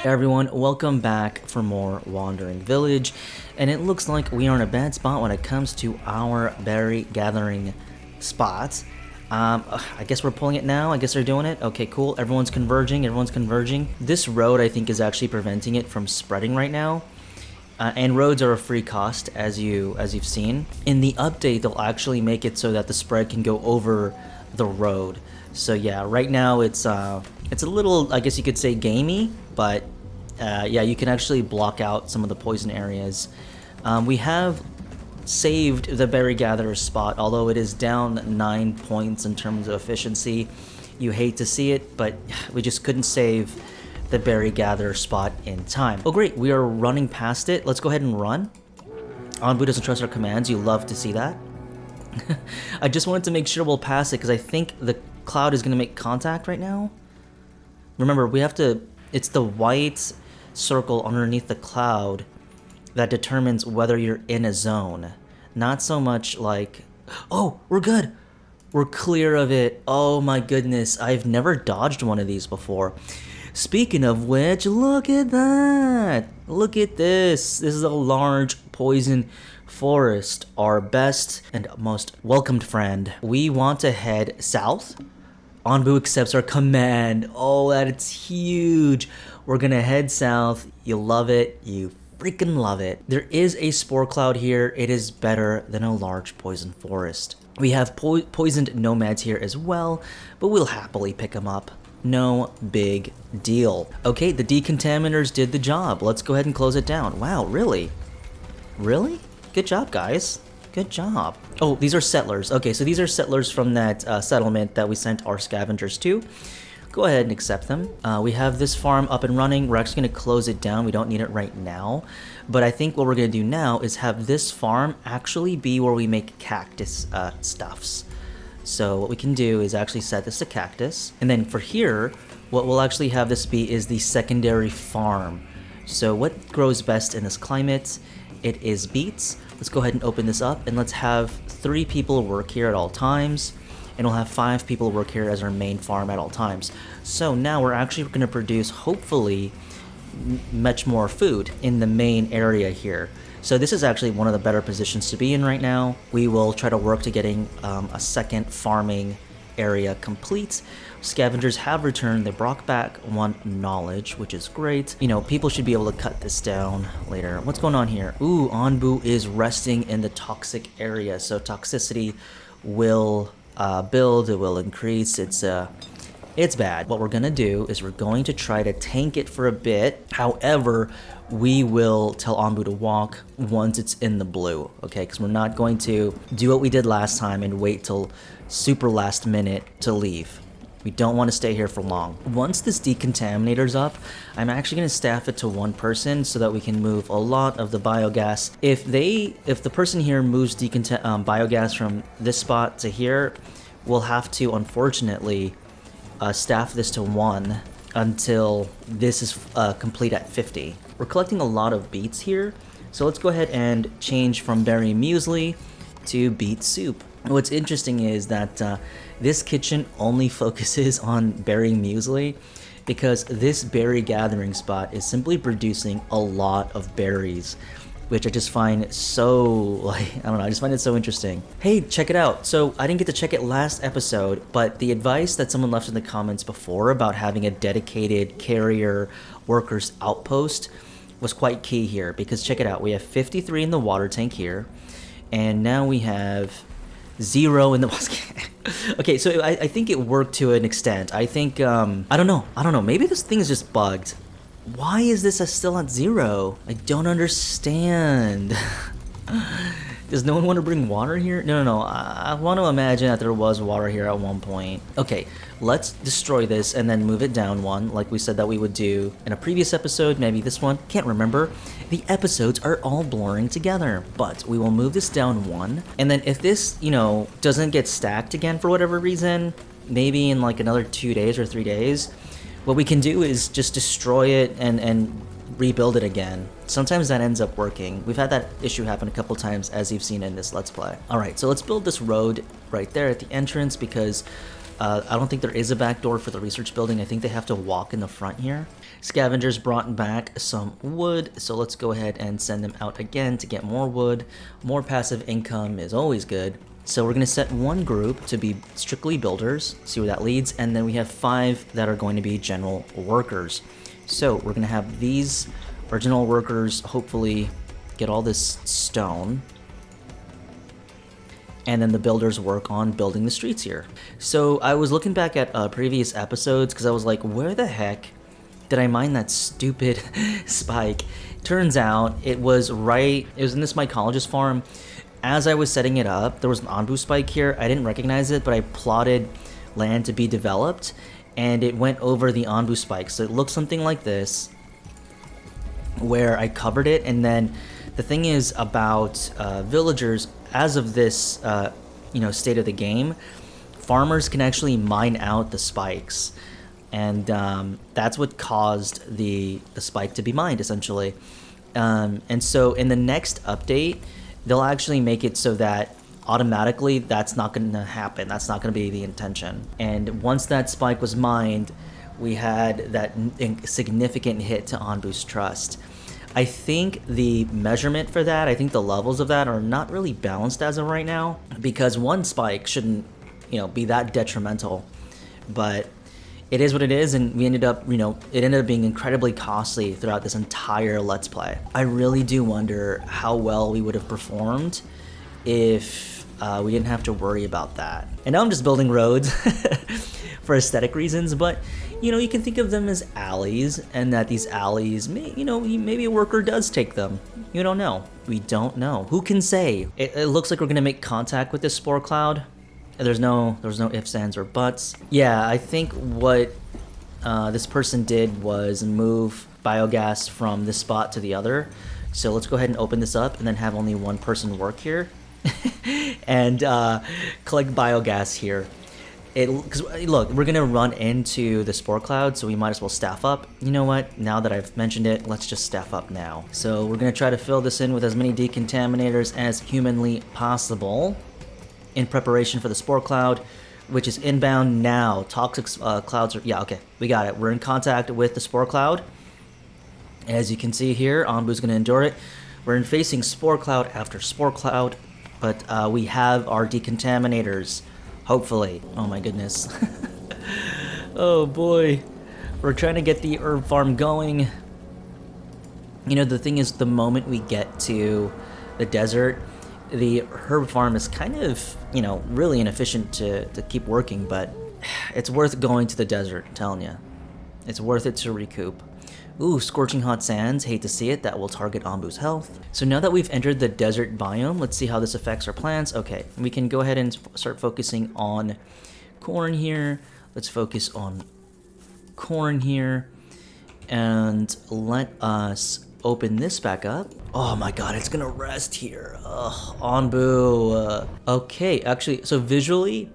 Everyone, welcome back for more Wandering Village, and it looks like we are in a bad spot when it comes to our berry gathering spot. I guess we're pulling it now. I guess they're doing it. Okay, cool. Everyone's converging. This road, I think, is actually preventing it from spreading right now. And roads are a free cost, as you've seen. In the update, they'll actually make it so that the spread can go over the road. So yeah, right now it's a little, I guess you could say, gamey, but yeah, you can actually block out some of the poison areas. We have saved the berry gatherer spot, although it is down 9 points in terms of efficiency. You hate to see it, but we just couldn't save the berry gatherer spot in time. Oh great, we are running past it. Let's go ahead and run. Onbu doesn't trust our commands. You love to see that. I just wanted to make sure we'll pass it because I think the cloud is going to make contact right now. Remember, we have to, it's the white circle underneath the cloud that determines whether you're in a zone. Not so much like, oh, we're good. We're clear of it. Oh my goodness, I've never dodged one of these before. Speaking of which, look at that. Look at this. This is a large poison forest, our best and most welcomed friend. We want to head south. Onbu accepts our command. Oh, that's huge. We're gonna head south. You love it. You freaking love it. There is a spore cloud here. It is better than a large poison forest. We have poisoned nomads here as well, but we'll happily pick them up. No big deal. Okay, the decontaminators did the job. Let's go ahead and close it down. Wow, really? Really? Good job, guys. Good job. Oh, these are settlers. Okay, so these are settlers from that settlement that we sent our scavengers to. Go ahead and accept them. We have this farm up and running. We're actually going to close it down. We don't need it right now. But I think what we're going to do now is have this farm actually be where we make cactus stuffs. So what we can do is actually set this to cactus. And then for here, what we'll actually have this be is the secondary farm. So what grows best in this climate? It is beets. Let's go ahead and open this up and let's have 3 people work here at all times. And we'll have 5 people work here as our main farm at all times. So now we're actually going to produce, hopefully, much more food in the main area here. So this is actually one of the better positions to be in right now. We will try to work to getting a second farming area complete. Scavengers have returned. They brought back 1 knowledge, which is great. You know, people should be able to cut this down later. What's going on here? Ooh, Onbu is resting in the toxic area. So toxicity will build, it will increase. It's bad. What we're gonna do is we're going to try to tank it for a bit. However, we will tell Onbu to walk once it's in the blue, okay? Because we're not going to do what we did last time and wait till super last minute to leave. We don't want to stay here for long. Once this decontaminator's up, I'm actually going to staff it to 1 person so that we can move a lot of the biogas. If the person here moves biogas from this spot to here, we'll have to, unfortunately, staff this to 1 until this is complete at 50. We're collecting a lot of beets here, so let's go ahead and change from berry muesli to beet soup. What's interesting is that this kitchen only focuses on berry muesli because this berry gathering spot is simply producing a lot of berries, which I just find so, like, I don't know, I just find it so interesting. Hey, check it out. So I didn't get to check it last episode, but the advice that someone left in the comments before about having a dedicated carrier workers outpost was quite key here, because check it out. We have 53 in the water tank here, and now we have 0 in the okay, so I think it worked to an extent. I think, I don't know, maybe this thing is just bugged. Why is this still at 0? I don't understand. Does no one want to bring water here? No. I want to imagine that there was water here at one point. Okay, let's destroy this and then move it down 1, like we said that we would do in a previous episode, maybe this one. Can't remember. The episodes are all blurring together, but we will move this down 1. And then if this, you know, doesn't get stacked again for whatever reason, maybe in like another 2 days or 3 days, what we can do is just destroy it and rebuild it again. Sometimes that ends up working. We've had that issue happen a couple times, as you've seen in this Let's Play. Alright, so let's build this road right there at the entrance, because I don't think there is a back door for the research building. I think they have to walk in the front here. Scavengers brought back some wood, so let's go ahead and send them out again to get more wood. More passive income is always good. So we're going to set one group to be strictly builders, see where that leads, and then we have 5 that are going to be general workers. So we're going to have these original workers hopefully get all this stone, and then the builders work on building the streets here. So I was looking back at previous episodes because I was like, where the heck did I mine that stupid spike? Turns out it was in this mycologist farm. As I was setting it up, there was an Onbu Spike here. I didn't recognize it, but I plotted land to be developed, and it went over the Onbu Spike. So it looks something like this, where I covered it. And then the thing is about villagers, as of this state of the game, farmers can actually mine out the spikes, and that's what caused the spike to be mined, essentially. And so in the next update, they'll actually make it so that automatically that's not going to happen. That's not going to be the intention. And once that spike was mined, we had that significant hit to Onbu's trust. I think the measurement for that, I think the levels of that are not really balanced as of right now, because one spike shouldn't, be that detrimental. But it is what it is, and we ended up, it ended up being incredibly costly throughout this entire Let's Play. I really do wonder how well we would have performed if we didn't have to worry about that. And now I'm just building roads for aesthetic reasons, but you can think of them as alleys, and that these alleys, maybe a worker does take them. You don't know. We don't know. Who can say? It looks like we're gonna make contact with this spore cloud. There's no ifs, ands, or buts. Yeah, I think what this person did was move biogas from this spot to the other. So let's go ahead and open this up and then have only one person work here and collect biogas here. Because look, we're gonna run into the spore cloud, so we might as well staff up. You know what? Now that I've mentioned it, let's just staff up now. So we're gonna try to fill this in with as many decontaminators as humanly possible, in preparation for the spore cloud, which is inbound now. Toxic clouds are, yeah, okay, we got it. We're in contact with the spore cloud. As you can see here, Onbu's gonna endure it. We're facing spore cloud after spore cloud, but we have our decontaminators, hopefully. Oh my goodness. Oh boy. We're trying to get the herb farm going. The thing is, the moment we get to the desert, the herb farm is kind of, really inefficient to keep working, but it's worth going to the desert, I'm telling you. It's worth it to recoup. Ooh, scorching hot sands, hate to see it, that will target Onbu's health. So now that we've entered the desert biome, let's see how this affects our plants. Okay, we can go ahead and start focusing on corn here. Let's focus on corn here, and let us open this back up. Oh my god, it's gonna rest here. Ugh, Onbu. Okay, actually, so visually,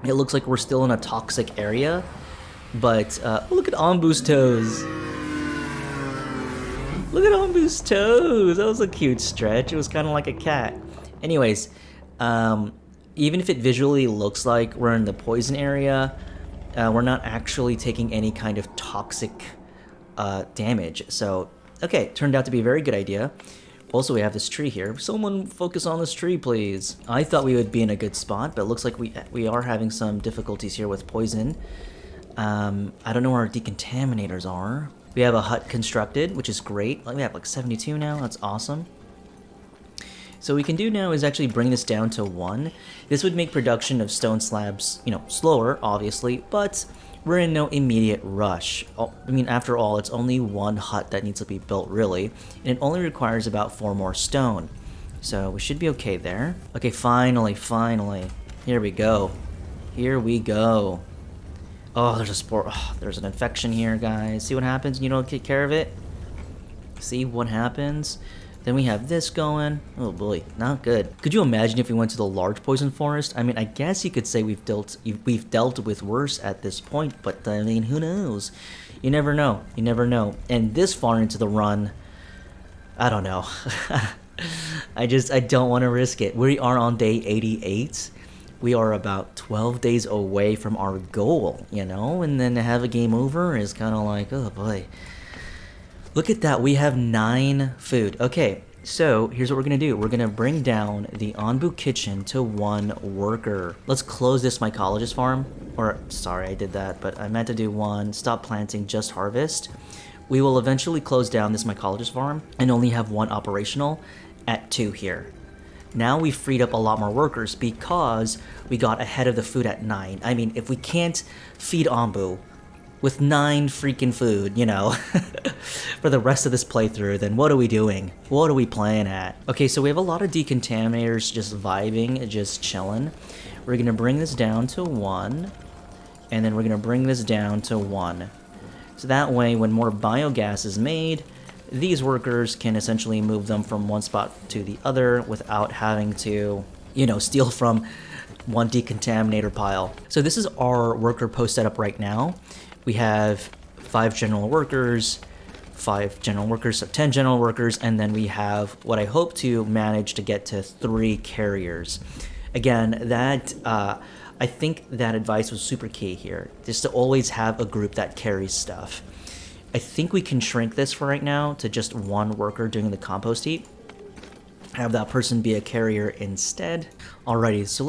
it looks like we're still in a toxic area, but look at Onbu's toes. Look at Onbu's toes. That was a cute stretch. It was kind of like a cat. Anyways, even if it visually looks like we're in the poison area, we're not actually taking any kind of toxic damage. So, okay, turned out to be a very good idea. Also, we have this tree here. Someone focus on this tree, please. I thought we would be in a good spot, but it looks like we are having some difficulties here with poison. I don't know where our decontaminators are. We have a hut constructed, which is great. We have like 72 now. That's awesome. So what we can do now is actually bring this down to 1. This would make production of stone slabs, slower, obviously, but we're in no immediate rush. I mean, after all, it's only 1 hut that needs to be built, really, and it only requires about 4 more stone. So we should be okay there. Okay, finally. Here we go. Oh, there's a spore. Oh, there's an infection here, guys. See what happens when you don't take care of it? See what happens? Then we have this going. Oh boy, not good. Could you imagine if we went to the large poison forest? I mean, I guess you could say we've dealt with worse at this point, but I mean, who knows? You never know. And this far into the run, I don't know. I don't want to risk it. We are on day 88. we are about 12 days away from our goal, you know? And then to have a game over is kind of like, oh boy. Look at that, we have 9 food. Okay, so here's what we're gonna do. We're gonna bring down the Onbu kitchen to 1 worker. Let's close this mycologist farm. Or, sorry, I did that, but I meant to do 1, stop planting, just harvest. We will eventually close down this mycologist farm and only have 1 operational at 2 here. Now we've freed up a lot more workers because we got ahead of the food at 9. I mean, if we can't feed Onbu with 9 freaking food, you know, for the rest of this playthrough, then what are we doing? What are we playing at? Okay, so we have a lot of decontaminators just vibing, just chilling. We're gonna bring this down to 1, and then we're gonna bring this down to 1. So that way, when more biogas is made, these workers can essentially move them from one spot to the other without having to, you know, steal from one decontaminator pile. So this is our worker post setup right now. We have 5 general workers, 5 general workers, so 10 general workers, and then we have what I hope to manage to get to 3 carriers. Again, that I think that advice was super key here, just to always have a group that carries stuff. I think we can shrink this for right now to just 1 worker doing the compost heap. Have that person be a carrier instead. Alrighty, so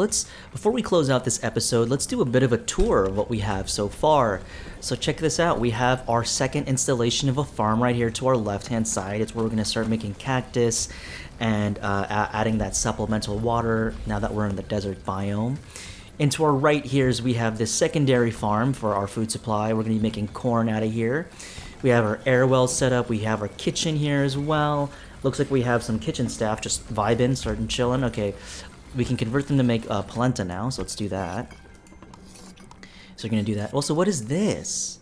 before we close out this episode, let's do a bit of a tour of what we have so far. So check this out, we have our second installation of a farm right here to our left-hand side. It's where we're gonna start making cactus and adding that supplemental water now that we're in the desert biome. And to our right here is we have this secondary farm for our food supply. We're gonna be making corn out of here. We have our air well set up. We have our kitchen here as well. Looks like we have some kitchen staff just vibing, starting chilling. Okay, we can convert them to make polenta now, so let's do that. So we're gonna do that. Also, what is this?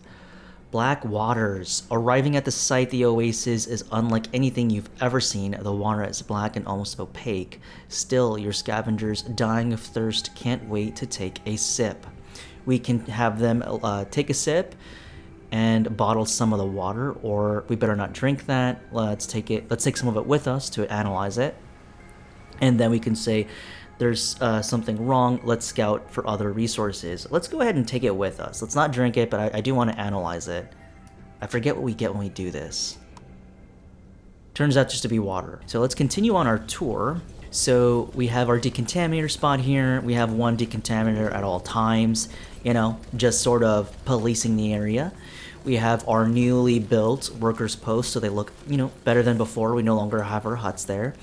Black waters. Arriving at the site, the oasis is unlike anything you've ever seen. The water is black and almost opaque. Still, your scavengers, dying of thirst, can't wait to take a sip. We can have them take a sip and bottle some of the water, or we better not drink that. Let's take some of it with us to analyze it, and then we can say there's something wrong. Let's scout for other resources. Let's go ahead and take it with us. Let's not drink it, but I do want to analyze it. I forget what we get when we do this. Turns out just to be water. So let's continue on our tour. So we have our decontaminator spot here. We have 1 decontaminator at all times, you know, just sort of policing the area. We have our newly built workers post, so they look, you know, better than before. We no longer have our huts there.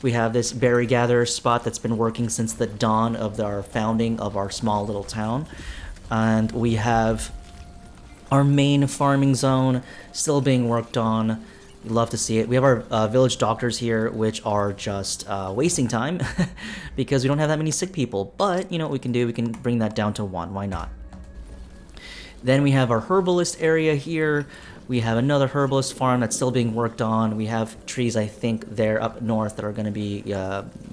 We have this berry gatherer spot that's been working since the dawn of our founding of our small little town. And we have our main farming zone still being worked on. We love to see it. We have our village doctors here, which are just wasting time because we don't have that many sick people. But you know what we can do? We can bring that down to 1. Why not? Then we have our herbalist area here. We have another herbalist farm that's still being worked on. We have trees, I think, there up north that are going to be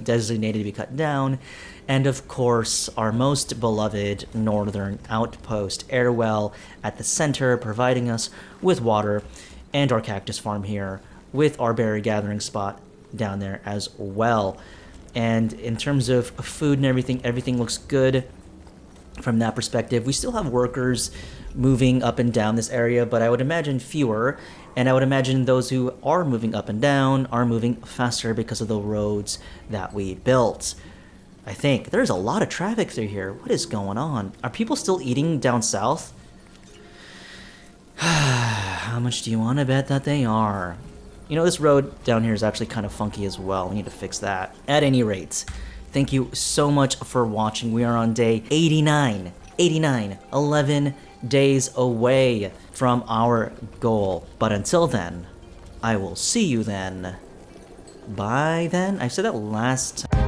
designated to be cut down. And of course, our most beloved northern outpost, Airwell, at the center, providing us with water, and our cactus farm here with our berry gathering spot down there as well. And in terms of food and everything looks good from that perspective. We still have workers moving up and down this area, but I would imagine fewer, and I would imagine those who are moving up and down are moving faster because of the roads that we built. I think there's a lot of traffic through here. What is going on? Are people still eating down south? How much do you want to bet that they are? You know, this road down here is actually kind of funky as well. We need to fix that. At any rate, thank you so much for watching. We are on day 89, 11 days away from our goal. But until then, I will see you then. Bye then. I said that last time.